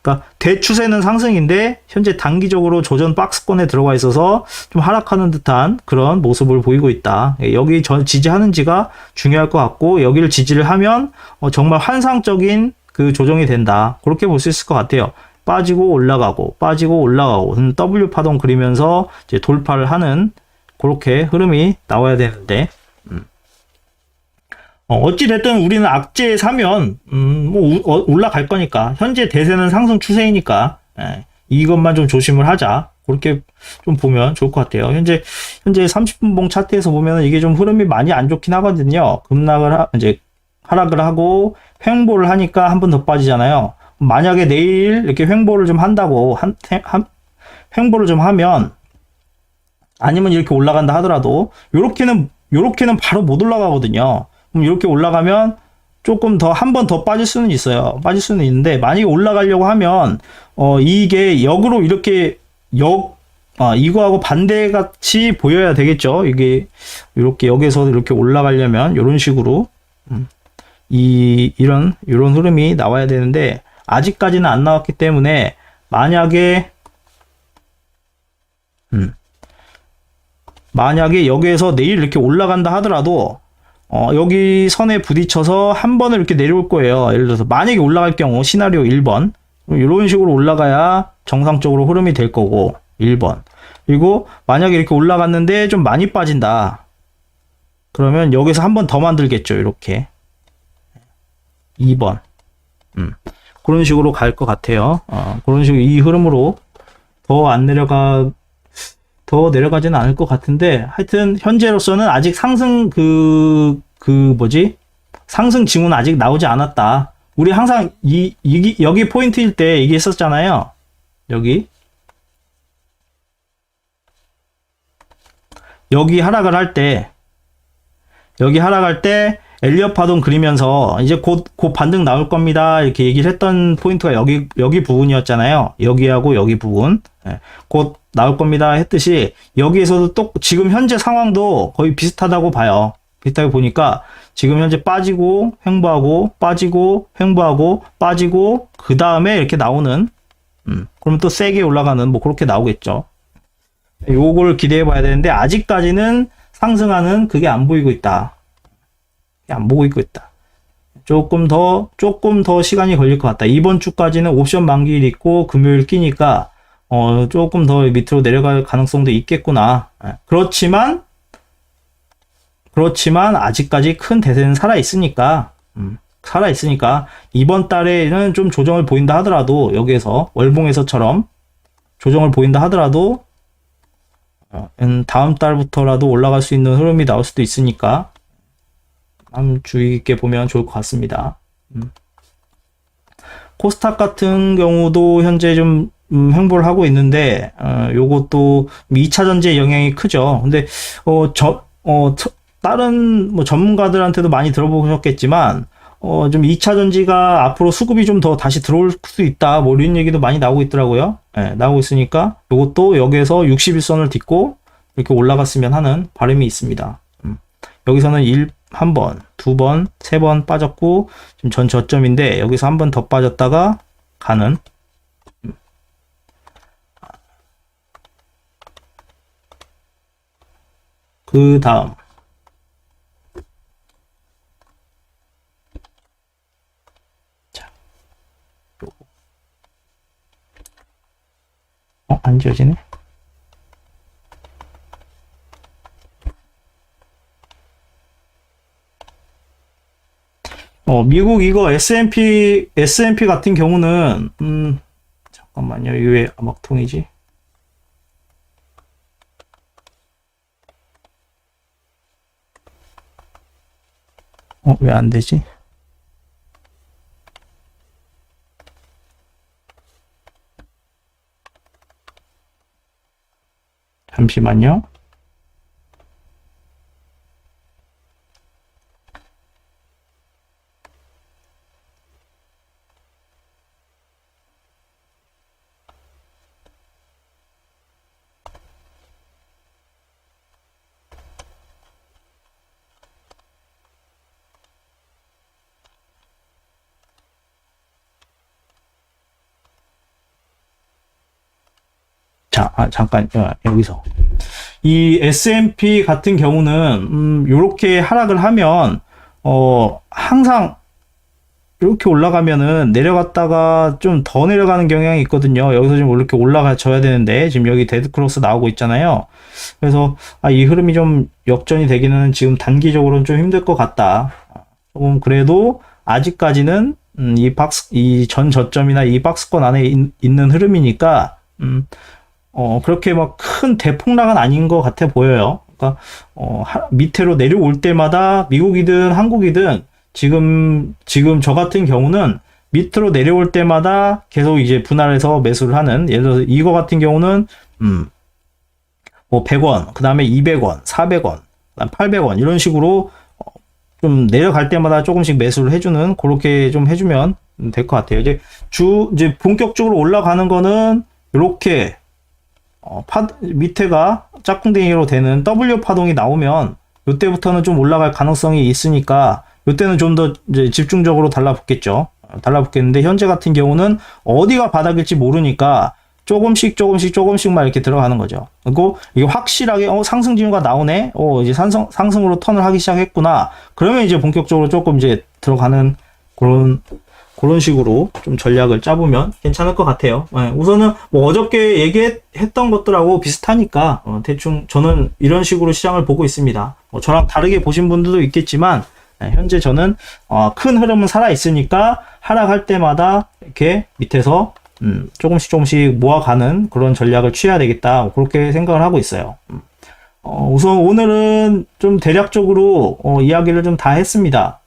[SPEAKER 1] 그러니까 대추세는 상승인데 현재 단기적으로 조전 박스권에 들어가 있어서 좀 하락하는 듯한 그런 모습을 보이고 있다. 여기 지지하는지가 중요할 것 같고 여기를 지지를 하면 정말 환상적인 그 조정이 된다. 그렇게 볼 수 있을 것 같아요. 빠지고 올라가고 W 파동 그리면서 이제 돌파를 하는 그렇게 흐름이 나와야 되는데 어찌됐든 우리는 악재 사면 올라갈 거니까 현재 대세는 상승 추세이니까 이것만 좀 조심을 하자. 그렇게 좀 보면 좋을 것 같아요. 현재 30분봉 차트에서 보면 이게 좀 흐름이 많이 안 좋긴 하거든요. 이제 하락을 하고 횡보를 하니까 한 번 더 빠지잖아요. 만약에 내일 이렇게 횡보를 좀 한다고 횡보를 좀 하면 아니면 이렇게 올라간다 하더라도 요렇게는 바로 못 올라가거든요. 그럼 이렇게 올라가면 조금 더 한 번 더 빠질 수는 있어요. 빠질 수는 있는데 만약에 올라가려고 하면 이게 역으로 이렇게 이거하고 반대같이 보여야 되겠죠. 이게 이렇게 여기서 이렇게 올라가려면 이런 식으로 이런 흐름이 나와야 되는데 아직까지는 안 나왔기 때문에 만약에 여기에서 내일 이렇게 올라간다 하더라도 여기 선에 부딪혀서 한 번을 이렇게 내려올 거예요. 예를 들어서 만약에 올라갈 경우 시나리오 1번 이런 식으로 올라가야 정상적으로 흐름이 될 거고 1번. 그리고 만약에 이렇게 올라갔는데 좀 많이 빠진다. 그러면 여기서 한 번 더 만들겠죠. 이렇게 2번. 그런 식으로 갈 것 같아요. 그런 식으로 이 흐름으로 더 내려가지는 않을 것 같은데, 하여튼, 현재로서는 아직 상승, 상승 징후는 아직 나오지 않았다. 우리 항상 여기 포인트일 때 얘기했었잖아요. 여기 하락을 할 때, 엘리엇 파동 그리면서 이제 곧 반등 나올 겁니다. 이렇게 얘기를 했던 포인트가 여기 부분이었잖아요. 여기하고 여기 부분. 곧 나올 겁니다 했듯이 여기에서도 또 지금 현재 상황도 거의 비슷하다고 봐요. 비슷하게 보니까 지금 현재 빠지고 횡보하고 빠지고 그 다음에 이렇게 나오는 그러면 또 세게 올라가는 뭐 그렇게 나오겠죠. 요걸 기대해 봐야 되는데 아직까지는 상승하는 그게 안 보이고 있다. 안 보고 있다. 조금 더 시간이 걸릴 것 같다. 이번 주까지는 옵션 만기일 있고 금요일 끼니까 조금 더 밑으로 내려갈 가능성도 있겠구나. 그렇지만 아직까지 큰 대세는 살아 있으니까 이번 달에는 좀 조정을 보인다 하더라도 여기에서 월봉에서처럼 조정을 보인다 하더라도 다음 달부터라도 올라갈 수 있는 흐름이 나올 수도 있으니까 주의 깊게 보면 좋을 것 같습니다. 코스닥 같은 경우도 현재 좀 횡보를 하고 있는데 요것도 2차 전지의 영향이 크죠. 근데 다른 뭐 전문가들한테도 많이 들어보셨겠지만 좀 2차 전지가 앞으로 수급이 좀 더 다시 들어올 수 있다. 뭐 이런 얘기도 많이 나오고 있더라고요. 예, 나오고 있으니까 요것도 여기에서 61선을 딛고 이렇게 올라갔으면 하는 바람이 있습니다. 여기서는 1번, 2번, 3번 빠졌고 지금 전 저점인데 여기서 한 번 더 빠졌다가 가는 그 다음 안 지워지네. 미국 이거 S&P 같은 경우는, 잠깐만요. 이게 왜 암흑통이지? 왜 안 되지? 잠시만요. 자, 잠깐, 여기서. 이 S&P 같은 경우는, 요렇게 하락을 하면, 항상, 이렇게 올라가면은 내려갔다가 좀 더 내려가는 경향이 있거든요. 여기서 지금 이렇게 올라가줘야 되는데, 지금 여기 데드크로스 나오고 있잖아요. 그래서, 이 흐름이 좀 역전이 되기는 지금 단기적으로는 좀 힘들 것 같다. 조금 그래도, 아직까지는, 이 전 저점이나 이 박스권 안에 있는 흐름이니까, 그렇게 막 큰 대폭락은 아닌 것 같아 보여요. 그러니까, 밑으로 내려올 때마다 미국이든 한국이든 지금 저 같은 경우는 밑으로 내려올 때마다 계속 이제 분할해서 매수를 하는, 예를 들어서 이거 같은 경우는, 뭐 100원, 그 다음에 200원, 400원, 800원, 이런 식으로 좀 내려갈 때마다 조금씩 매수를 해주는, 그렇게 좀 해주면 될 것 같아요. 이제 본격적으로 올라가는 거는, 이렇게, 밑에가 짝꿍댕이로 되는 W 파동이 나오면 이때부터는 좀 올라갈 가능성이 있으니까 이때는 좀 더 이제 집중적으로 달라붙겠죠. 달라붙겠는데 현재 같은 경우는 어디가 바닥일지 모르니까 조금씩만 이렇게 들어가는 거죠. 그리고 이게 확실하게 상승 징후가 나오네. 이제 상승으로 턴을 하기 시작했구나. 그러면 이제 본격적으로 조금 이제 들어가는 그런 식으로 좀 전략을 짜보면 괜찮을 것 같아요. 우선은 뭐 어저께 얘기했던 것들하고 비슷하니까 대충 저는 이런 식으로 시장을 보고 있습니다. 저랑 다르게 보신 분들도 있겠지만 현재 저는 큰 흐름은 살아 있으니까 하락할 때마다 이렇게 밑에서 조금씩 모아가는 그런 전략을 취해야 되겠다, 그렇게 생각을 하고 있어요. 우선 오늘은 좀 대략적으로 이야기를 좀 다 했습니다.